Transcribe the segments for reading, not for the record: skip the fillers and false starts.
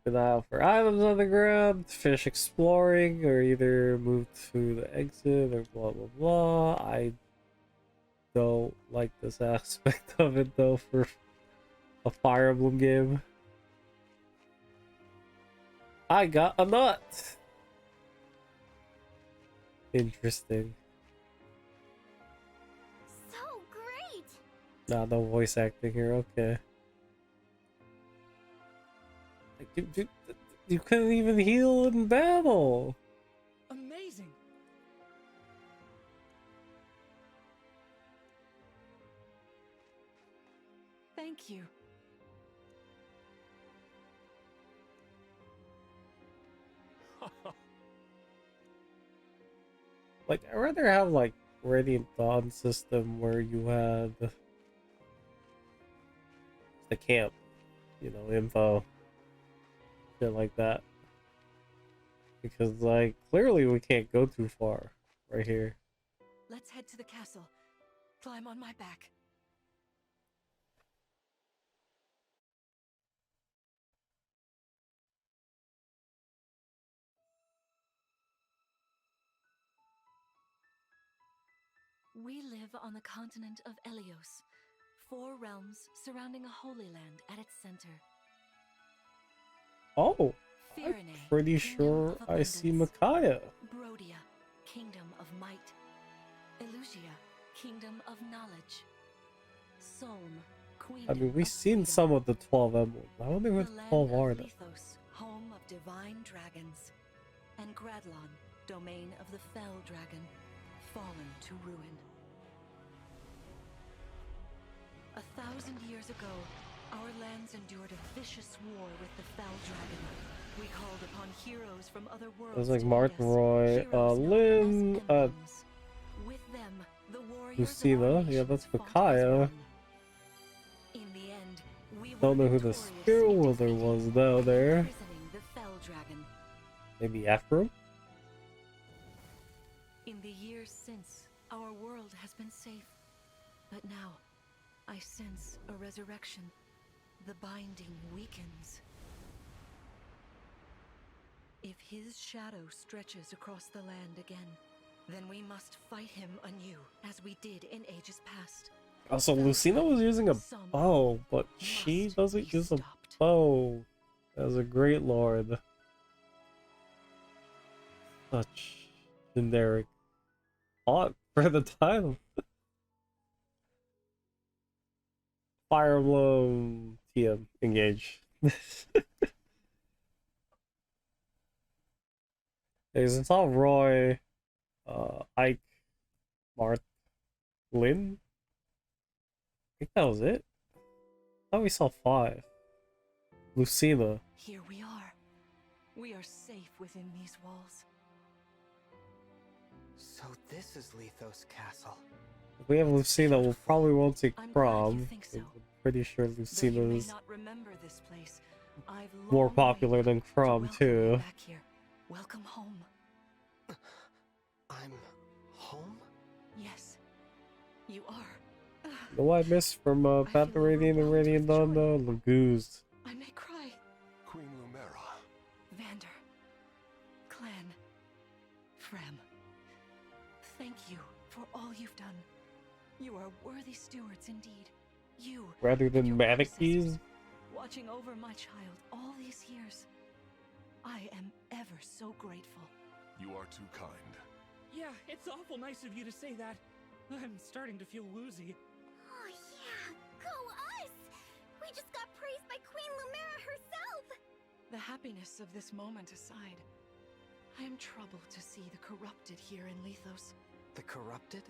Keep an eye out for items on the ground, fish exploring, or either move to the exit or blah blah blah. I don't like this aspect of it though for a Fire Emblem game. I got a nut! Interesting. So great! Nah, no voice acting here, okay. You couldn't even heal in battle! Amazing! Thank you. Like, I'd rather have, like, Radiant Dawn system where you had the camp, you know, info, shit like that. Because, like, clearly we can't go too far right here. Let's head to the castle. Climb on my back. We live on the continent of Elios, 4 realms surrounding a holy land at its center. Oh, I'm Firene, pretty kingdom sure of I see abundance. Micaiah. Brodia, kingdom of might. Elusia, kingdom of knowledge. Solm, queen I mean, we've of seen freedom. some of the 12 emblems. I wonder what The the land 12 of are though. Lithos, home of divine dragons. And Gradlon, domain of the fell dragon, fallen to ruin. 1,000 years ago, our lands endured a vicious war with the fell dragon. We called upon heroes from other worlds. There's like to Mark aid us, Roy, heroes known as Lynn, emblems. With them, the warriors of Lucina. our Yeah, that's nations fought as Micaiah. one. In the end, we Don't were know who the victorious Spear in Wielder defeating was though and there. imprisoning the fell dragon. Maybe Ephraim? In the years since, our world has been safe. But now, I sense a resurrection. The binding weakens. If his shadow stretches across the land again, then we must fight him anew, as we did in ages past. Also, Lucina was using a bow, but she Must doesn't be use a stopped. bow as a Great Lord. Such generic thought for the title. Fire Emblem TM, engage. It's all Roy, Ike, Marth, Lynn. I think that was it. I thought we saw 5. Lucina. Here we are. We are safe within these walls. So this is Lithos Castle. If we have Lucina, we probably won't take I'm glad you prom. think so. I'm pretty sure Though you Lucina may is not remember this place, I've more long popular waited than to Crom welcome you too. back here. Welcome home. I'm home? Yes, you are. The what I missed from I Path feel of Radiant and overwhelmed Radiant with Dawn joy. though? Laguz. I may cry. Queen Lumera. Vander, Clan, Frem, thank you for all you've done. You are worthy stewards indeed. You, Rather and than your Manichees? predecessors, watching over my child all these years. I am ever so grateful. You are too kind. Yeah, it's awful nice of you to say that. I'm starting to feel woozy. Oh yeah, go us! We just got praised by Queen Lumera herself! The happiness of this moment aside, I am troubled to see the corrupted here in Lithos. The corrupted?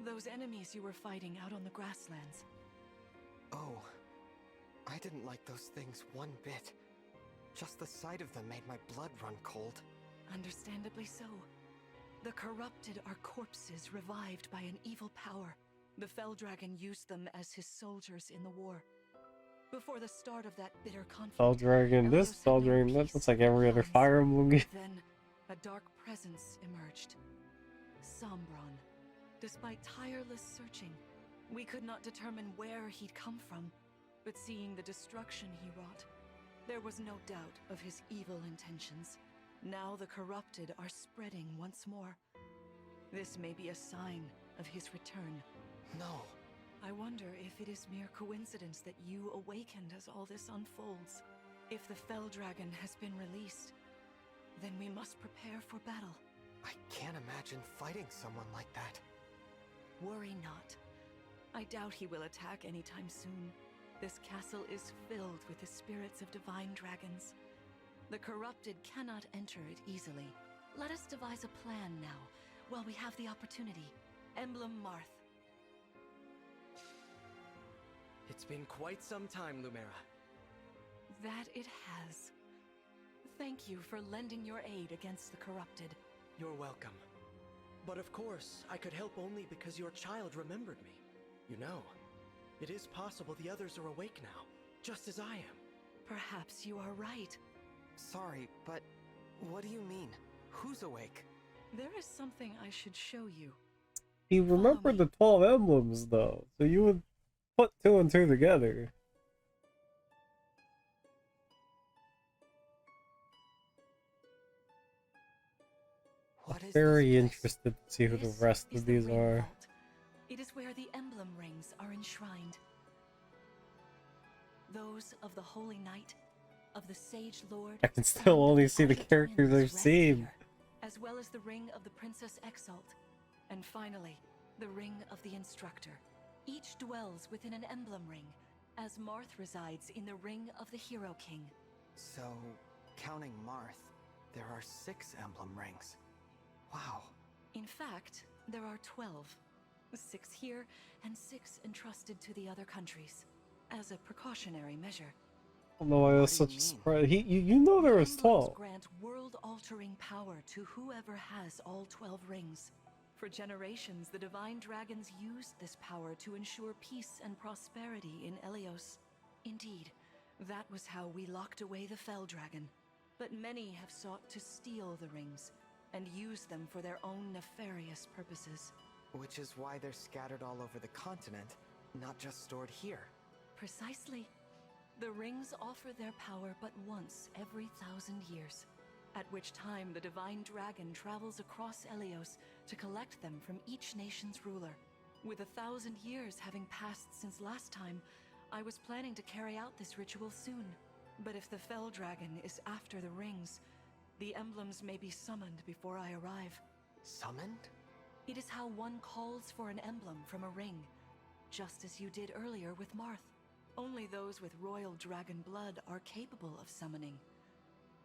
Those enemies you were fighting out on the grasslands. Oh, I didn't like those things one bit. Just the sight of them made my blood run cold. Understandably so. The corrupted are corpses revived by an evil power. The Fell Dragon used them as his soldiers in the war. Before the start of that bitter conflict, Fell Dragon, this Elios had Fell known Dragon, that peace looks like and every other cleanse. Fire Emblem game. Then, a dark presence emerged. Sombron. Despite tireless searching, we could not determine where he'd come from, but seeing the destruction he wrought, There was no doubt of his evil intentions. Now the corrupted are spreading once more. This may be a sign of his return. No. I wonder if it is mere coincidence that you awakened as all this unfolds. If the Fell Dragon has been released, then we must prepare for battle. I can't imagine fighting someone like that. Worry not. I doubt he will attack anytime soon. This castle is filled with the spirits of divine dragons. The corrupted cannot enter it easily. Let us devise a plan now, while we have the opportunity. Emblem Marth. It's been quite some time, Lumera. That it has. Thank you for lending your aid against the corrupted. You're welcome. But of course, I could help only because your child remembered me. You know, it is possible the others are awake now, just as I am. Perhaps you are right. Sorry, but what do you mean? Who's awake? There is something I should show you. He remembered the 12 emblems, though, so you would put 2 and 2 together. What is Very this place? interested to see who the This rest is of the these Ring are. Vault. It is where the emblem rings are enshrined. Those of the Holy Knight, of the Sage Lord. I can still and only the see the Arctic characters Twins I've rest seen. here, as well as the ring of the Princess Exalt, and finally, the ring of the Instructor. Each dwells within an emblem ring, as Marth resides in the ring of the Hero King. So, counting Marth, there are 6 emblem rings. Wow. In fact, there are 12. 6 here, and 6 entrusted to the other countries, as a precautionary measure. I don't know why it was What do such you a mean? surprise. You know there was Emblems 12. grant world-altering power to whoever has all 12 rings. For generations, the divine dragons used this power to ensure peace and prosperity in Elios. Indeed, that was how we locked away the Fell Dragon. But many have sought to steal the rings and use them for their own nefarious purposes. Which is why they're scattered all over the continent, not just stored here. Precisely. The rings offer their power but once every 1,000 years, at which time the divine dragon travels across Elios to collect them from each nation's ruler. With 1,000 years having passed since last time, I was planning to carry out this ritual soon. But if the Fell Dragon is after the rings, the emblems may be summoned before I arrive. Summoned? It is how one calls for an emblem from a ring, just as you did earlier with Marth. Only those with royal dragon blood are capable of summoning.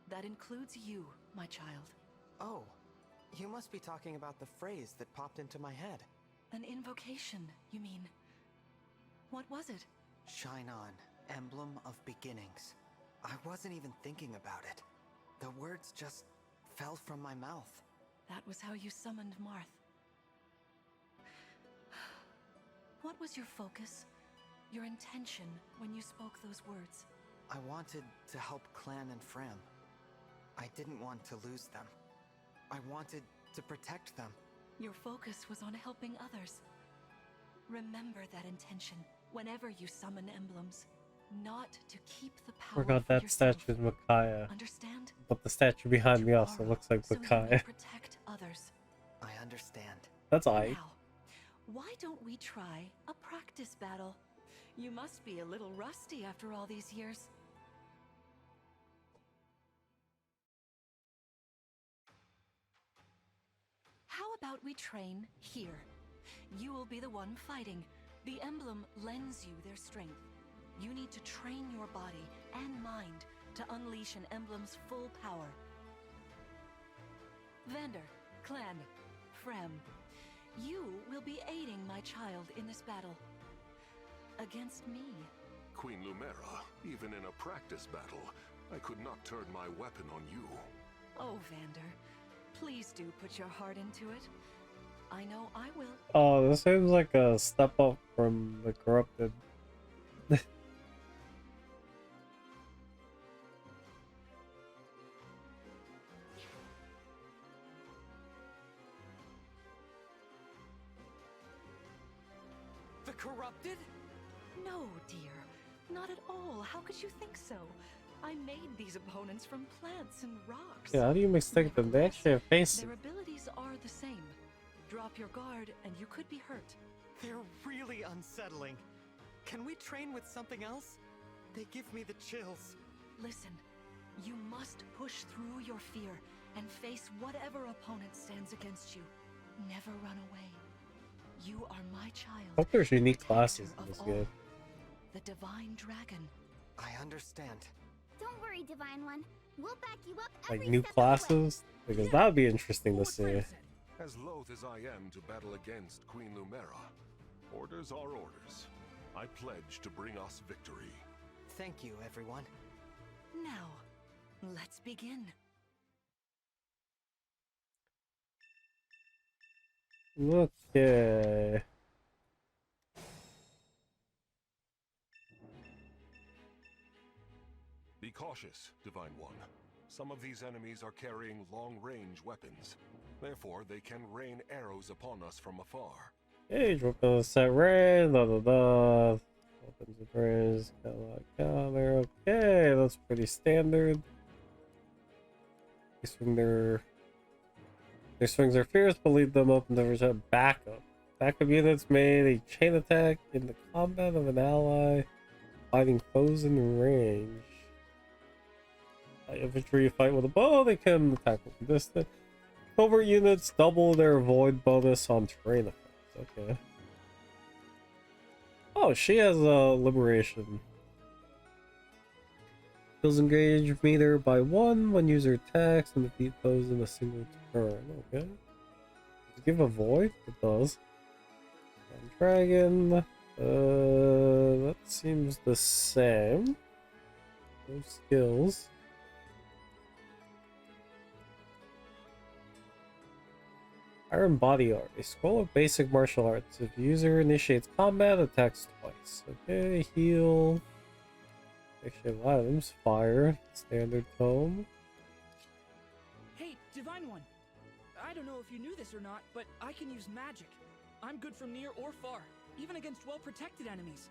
That includes you, my child. Oh, you must be talking about the phrase that popped into my head. An invocation, you mean? What was it? Shine on, emblem of beginnings. I wasn't even thinking about it. The words just fell from my mouth. That was how you summoned Marth. What was your focus? Your intention when you spoke those words? I wanted to help Clan and Fram. I didn't want to lose them. I wanted to protect them. Your focus was on helping others. Remember that intention whenever you summon emblems. Not to keep the power Forgot for that yourself. statue is Micaiah. Understand? But the statue behind me also Tomorrow, looks like so you may Micaiah. protect others. I understand. That's I. Now, why don't we try a practice battle? You must be a little rusty after all these years. How about we train here? You will be the one fighting. The emblem lends you their strength. You need to train your body and mind to unleash an emblem's full power. Vander, Clan, Frem, you will be aiding my child in this battle. Against me. Queen Lumera, even in a practice battle, I could not turn my weapon on you. Oh, Vander, please do put your heart into it. I know I will. Oh, this seems like a step up from the corrupted. The corrupted? No, dear. Not at all. How could you think so? I made these opponents from plants and rocks. Yeah, how do you mistake the nature face? Their abilities are the same. Drop your guard and you could be hurt. They're really unsettling. Can we train with something else? They give me the chills. Listen, you must push through your fear and face whatever opponent stands against you. Never run away. You are my child. I hope there's unique protector classes in of this all. game. The Divine Dragon. I understand. Don't worry, Divine One. We'll back you up every Like new step of the way. classes? Because that would be interesting to see. As loath as I am to battle against Queen Lumera, orders are orders. I pledge to bring us victory. Thank you, everyone. Now, let's begin. Okay. Be cautious, Divine One. Some of these enemies are carrying long-range weapons. Therefore, they can rain arrows upon us from afar. Age weapon set rain, da da da. Weapons of raise, counter. Okay, that's pretty standard. Their swings are fierce, but lead them up and never set backup. Backup units made a chain attack in the combat of an ally, fighting foes in range. Infantry fight with a bow, they can attack from distance. Covert units double their avoid bonus on terrain effects. Okay. Oh, she has a liberation. Kills engage meter by 1 when user attacks and defeat foes in a single turn. Okay. Does it give a void? It does. And dragon. That seems the same. No skills. Iron Body Art. A scroll of basic martial arts. If user initiates combat, attacks twice. Okay, heal. Exchange items. Fire. Standard tome. Hey, Divine One. I don't know if you knew this or not, but I can use magic. I'm good from near or far, even against well-protected enemies.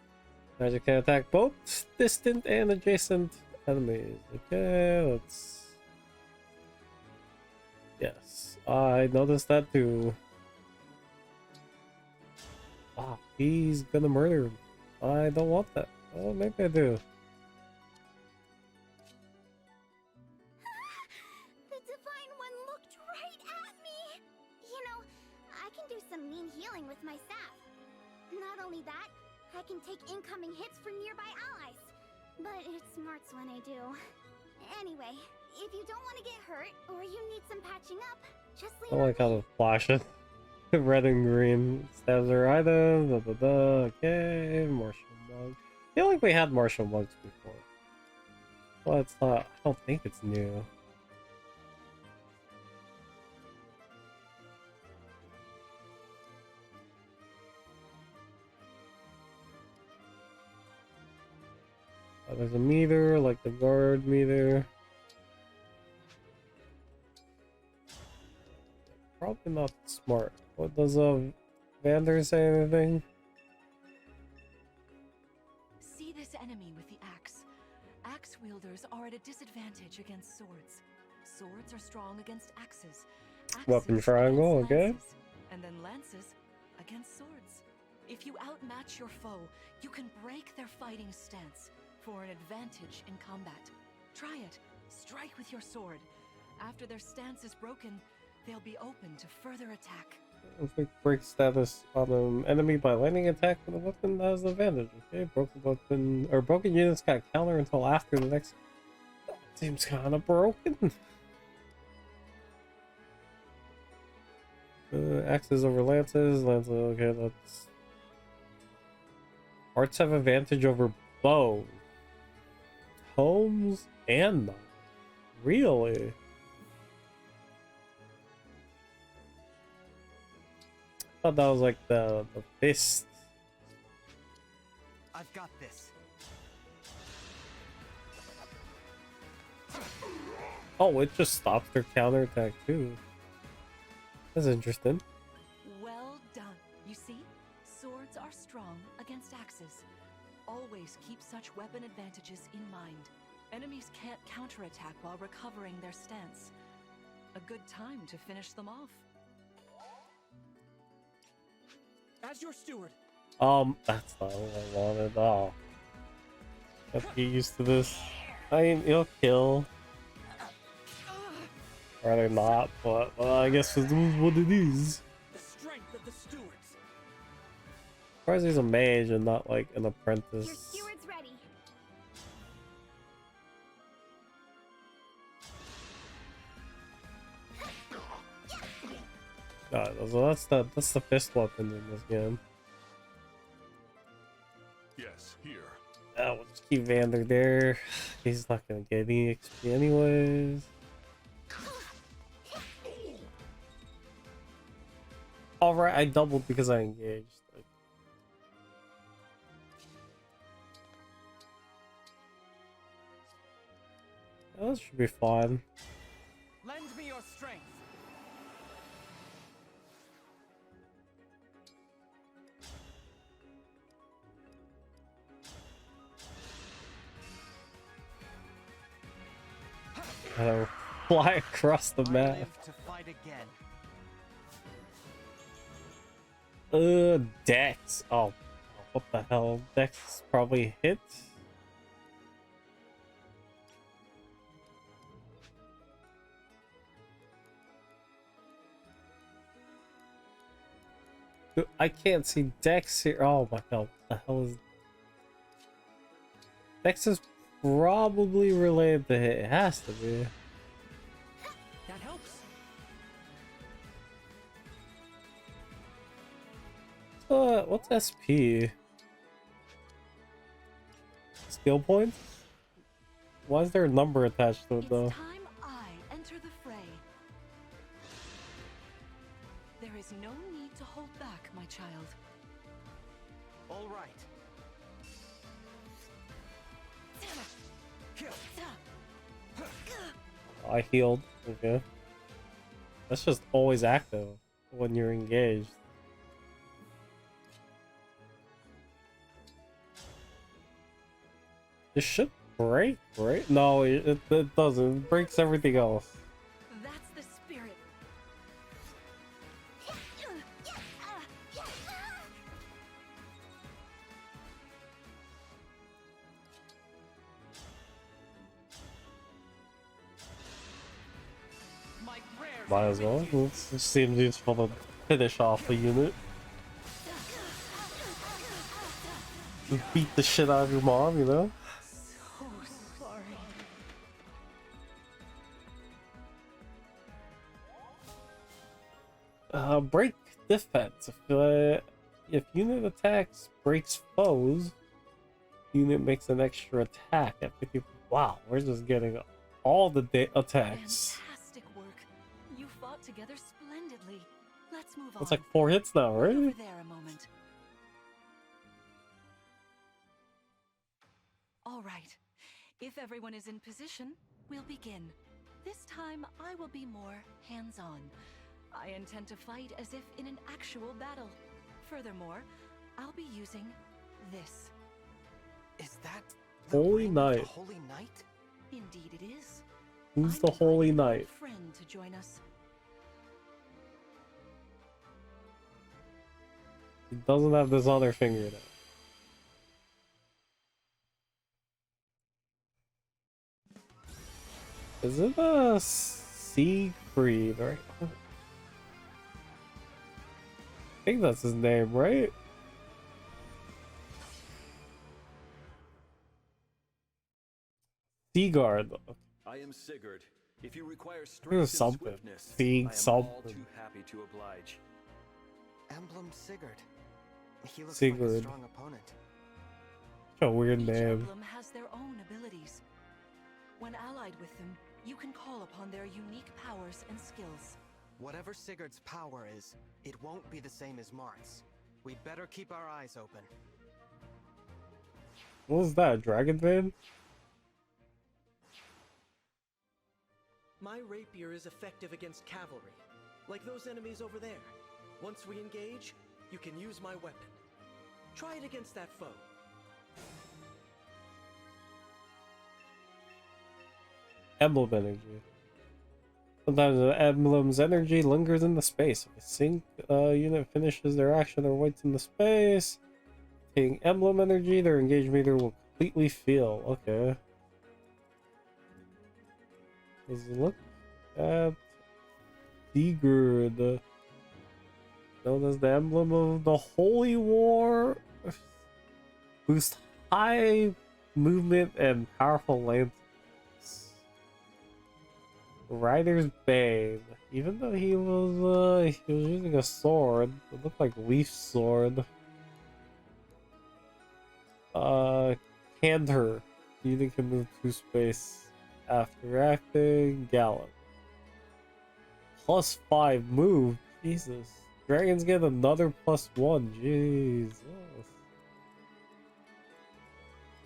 Magic can attack both distant and adjacent enemies. Okay, let's... Yes, I noticed that too. Ah, he's gonna murder him. I don't want that. Oh, maybe I do. The Divine One looked right at me! You know, I can do some mean healing with my staff. Not only that, I can take incoming hits from nearby allies. But it smarts when I do. Anyway, if you don't want to get hurt, or you need some patching up, just leave I like how the flashes. Red and green stabs are items. Da, da, da. Okay, martial monk. I feel like we had martial monks before. Well, it's not. I don't think it's new. There's a meter, like the guard meter. Probably not smart. What does Vander say anything? See this enemy with the axe. Axe wielders are at a disadvantage against swords. Swords are strong against axes. Axes Weapon triangle, against okay. lances, and then lances against swords. If you outmatch your foe, you can break their fighting stance for an advantage in combat. Try it. Strike with your sword. After their stance is broken, they'll be open to further attack. Inflict break status on an enemy by lightning attack with a weapon that has the advantage. Okay, broken weapon or broken units got counter until after the next. Seems kind of broken. Axes over lances. Lances. Okay, let's. Arts have advantage over bow. Homes and knives. Really? I thought that was like the fist. I've got this. Oh, it just stops their counterattack too. That's interesting. Well done. You see, swords are strong against axes. Always keep such weapon advantages in mind. Enemies can't counterattack while recovering their stance. A good time to finish them off. As your steward. That's not what I wanted. Oh. I have to get used to this. I mean, it'll kill. Rather not, but well, I guess it is what it is. The strength of the stewards. Surprised he's a mage and not like an apprentice. Your steward's ready. So that's the fist weapon in this game. Yes, here. We'll just keep Vander there. He's not gonna get any XP anyways. Alright, I doubled because I engaged. That should be fun. Lend me your strength. I'll fly across the map. To fight again. Dex. Oh, what the hell? Dex probably hit. I can't see Dex here. Oh my god, what the hell is... Dex is probably related to hit. It has to be. That helps. What's SP? Skill points? Why is there a number attached to it though? It's time I enter the fray. There is no need to hold back, my child. All right. I healed. Okay. That's just always active when you're engaged. This should break, right? No, it doesn't. It breaks everything else. That's the spirit. My prayers. Might as well. It seems useful to finish off a unit. Beat the shit out of your mom, you know? So sorry. Break defense. If unit attacks breaks foes, unit makes an extra attack at 50. Wow, we're just getting all the attacks. Fantastic work. You fought together splendidly. Let's move on. It's like 4 hits now, Over right? there a moment. All right. If everyone is in position, we'll begin. This time, I will be more hands-on. I intend to fight as if in an actual battle. Furthermore, I'll be using this. Is that the Holy ring of Knight. the Holy Knight? Indeed it is. Who's I'm the Holy inviting Knight? a friend to join us. He doesn't have this other finger though. Is it a Siegfried, right? I think that's his name, right? Seagard. I am Sigurd. If you require There's strength and something. swiftness, Sieg I am all something. too happy to oblige. Emblem Sigurd. He looks like a Sigurd. strong opponent. Such a weird Each name. emblem has their own abilities. When allied with them, you can call upon their unique powers and skills. Whatever Sigurd's power is, it won't be the same as Mart's. We'd better keep our eyes open. What was that? Dragon Vein? My rapier is effective against cavalry, like those enemies over there. Once we engage, you can use my weapon. Try it against that foe. Emblem energy. Sometimes the emblem's energy lingers in the space. If a sync unit finishes their action or waits in the space, taking emblem energy, their engage meter will completely fill. Okay. Let's look at Sigurd, known as the emblem of the Holy War. Boost high movement and powerful lance. Rider's Bane. Even though he was using a sword, it looked like Leaf Sword. Canter. Unit can move to space after acting. Gallop. +5 move. Jesus. Dragons get another +1. Jesus.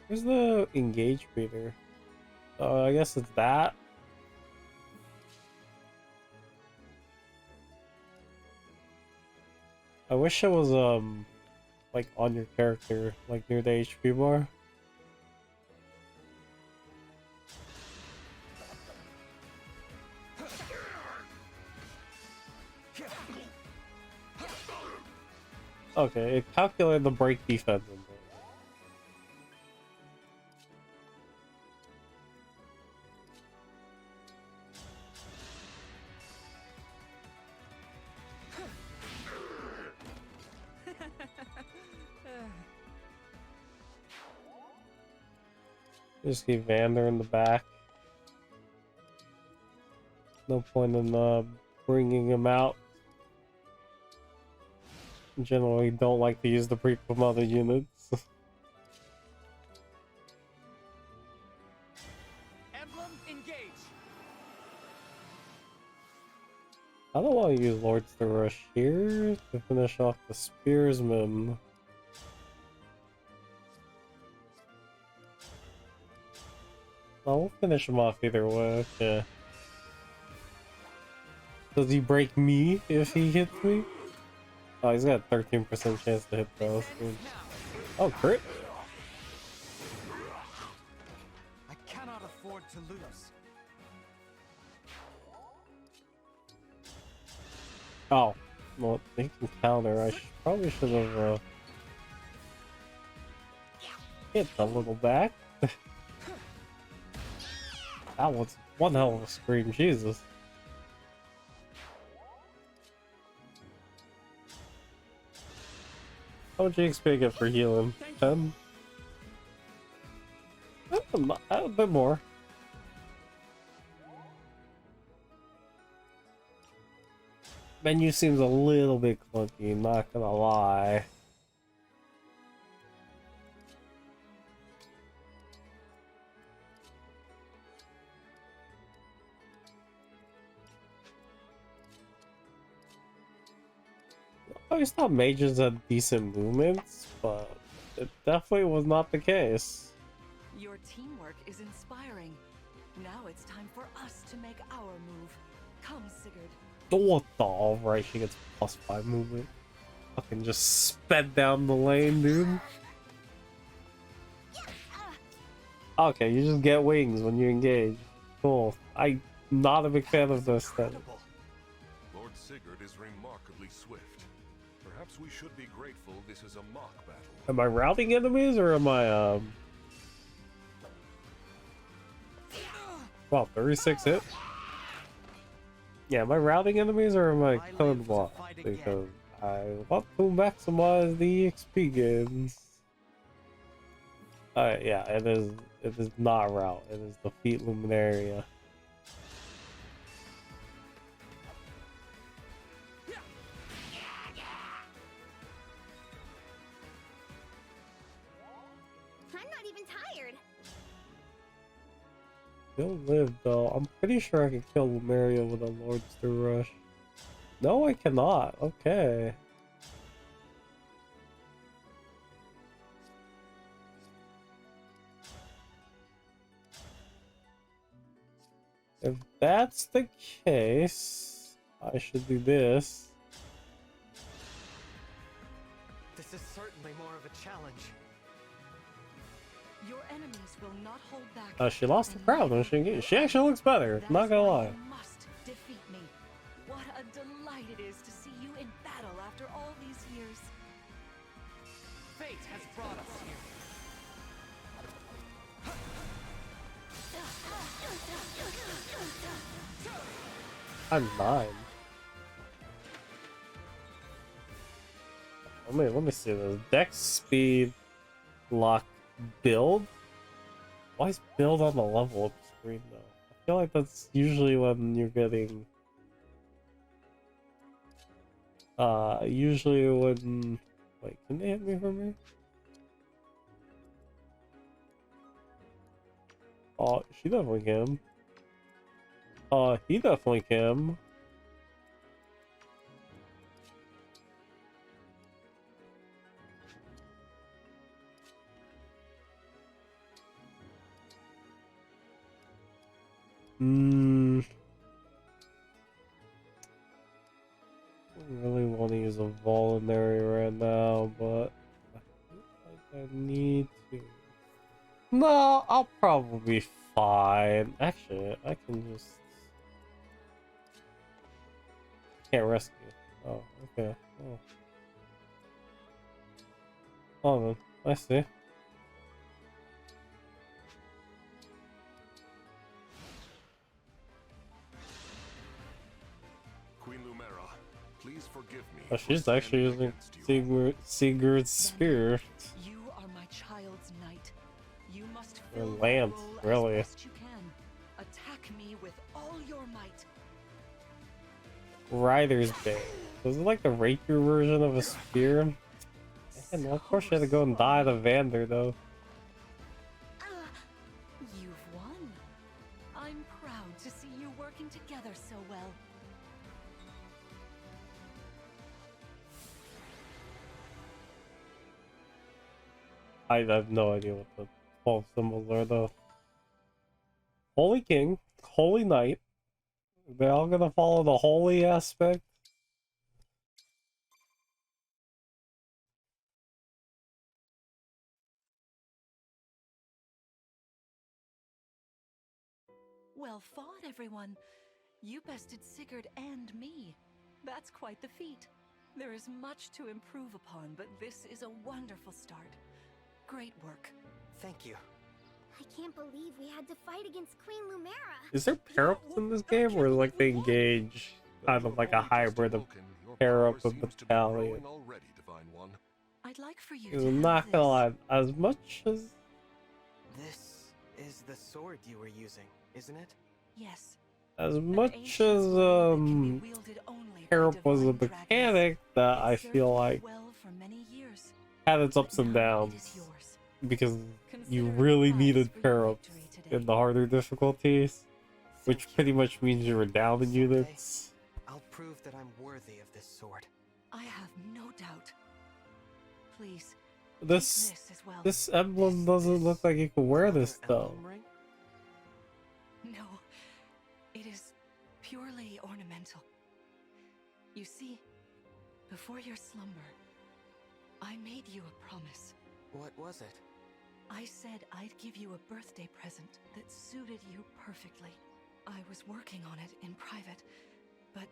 Where's the engage meter? I guess it's that. I wish it was like on your character, like near the HP bar. Okay, it calculated the break defense. Just keep Vander in the back. No point in bringing him out. Generally don't like to use the pre-com other units. Emblem, engage. I don't want to use Lords to rush here to finish off the Spearsman. Well, we'll finish him off either way. Okay. Does he break me if he hits me? Oh, he's got a 13% chance to hit those. Oh, crit? I cannot afford to lose. Oh, well, they can counter. I probably should have hit the little back. That was one hell of a scream, Jesus. How much XP I get for healing? 10? A bit more. Menu seems a little bit clunky, not gonna lie. I always thought mages had decent movements, but it definitely was not the case. Your teamwork is inspiring. Now it's time for us to make our move. Come, Sigurd. What the? Alright, she gets +5 movement. Fucking just sped down the lane, dude. Okay, you just get wings when you engage. Cool. I'm not a big fan of this then. Lord Sigurd is remarkably swift. Perhaps we should be grateful this is a mock battle. Am I routing enemies or am I Wow, 36 hit? Yeah, am I routing enemies or am I killing block? Because I want to maximize the XP gains. Yeah, it is not route, it is defeat Luminaria. I'm not even tired. Still live though. I'm pretty sure I can kill Luminaria with a Lord's to Rush. No, I cannot. Okay. If that's the case, I should do this. This is certainly more of a challenge. Your enemies will not hold back. She lost the and crowd when neither she will I. actually looks better. That Not is gonna why lie. You must defeat me. What a delight it is to see you in battle after all these years. Fate has brought us here. I'm 9. Let me see this. Dex speed lock build. Why is build on the level up screen though? I feel like that's usually when you're getting usually when wait, can they hit me from here? Oh, she definitely can. He definitely can. I really want to use a voluntary right now, but I feel like I need to. No, I'll probably be fine. Actually, I can just can't rescue. Oh, okay. Oh, oh then. I see. Queen Lumera, please forgive me. Oh, for she's actually standing using against you. Sigurd's spear. You are my child's knight. You must Or fill that lance, role really. as best you can. Attack me with all your might. Rider's Bane. Was it like the rapier version of a spear? And of course she had to go and die to Vander though. You've won. I'm proud to see you working together so well. I have no idea what the 12 symbols are though. Holy King, Holy Knight. They're all gonna follow the holy aspect. Well fought, everyone. You bested Sigurd and me. That's quite the feat. There is much to improve upon, but this is a wonderful start. Great work. Thank you. I can't believe we had to fight against Queen Lumera. Is there pair ups in this game or like they engage kind of like a hybrid of pair up with battalion? Already, Divine One. I'd like for you Because to I'm have not gonna lie, this. as much as This is the sword you were using, isn't it? Yes. as An much ancient as blade that can be wielded only by pair up was a divine dragons. mechanic that It I served feel you like well for many years, had its but ups and now it is downs yours. because you Consider it really a prize needed for your pair ups victory today. in the harder difficulties, which Thank pretty you. much means you were down in Someday, units. I'll prove that I'm worthy of this sword. I have no doubt. Please, This take this as well. this emblem Is doesn't this look like you can wear another this though. emblem ring? No, it is purely ornamental. You see, before your slumber, I made you a promise. What was it? I said I'd give you a birthday present that suited you perfectly. I was working on it in private, but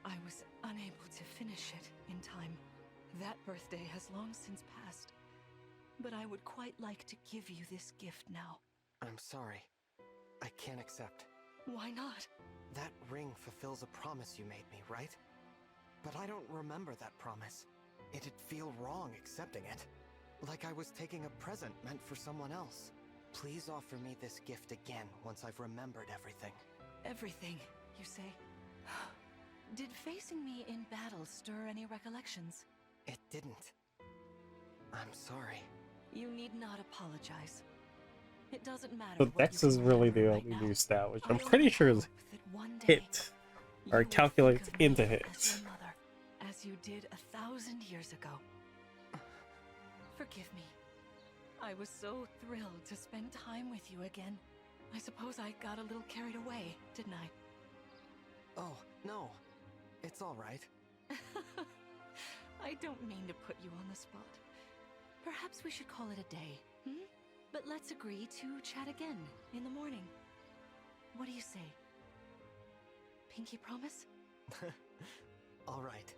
I was unable to finish it in time. That birthday has long since passed, but I would quite like to give you this gift now. I'm sorry. I can't accept. Why not? That ring fulfills a promise you made me, right? But I don't remember that promise. It'd feel wrong accepting it. Like I was taking a present meant for someone else. Please offer me this gift again once I've remembered everything. Everything, you say? Did facing me in battle stir any recollections? It didn't. I'm sorry. You need not apologize. It doesn't matter. So what Dex you is can really remember the right only now. new stat, which I I'm only pretty sure is hope that one day hit you or will calculates think of me into as hits. your mother, as you did 1,000 years ago. Forgive me. I was so thrilled to spend time with you again. I suppose I got a little carried away, didn't I? Oh, no. It's all right. I don't mean to put you on the spot. Perhaps we should call it a day, hmm? But let's agree to chat again in the morning. What do you say? Pinky promise? All right.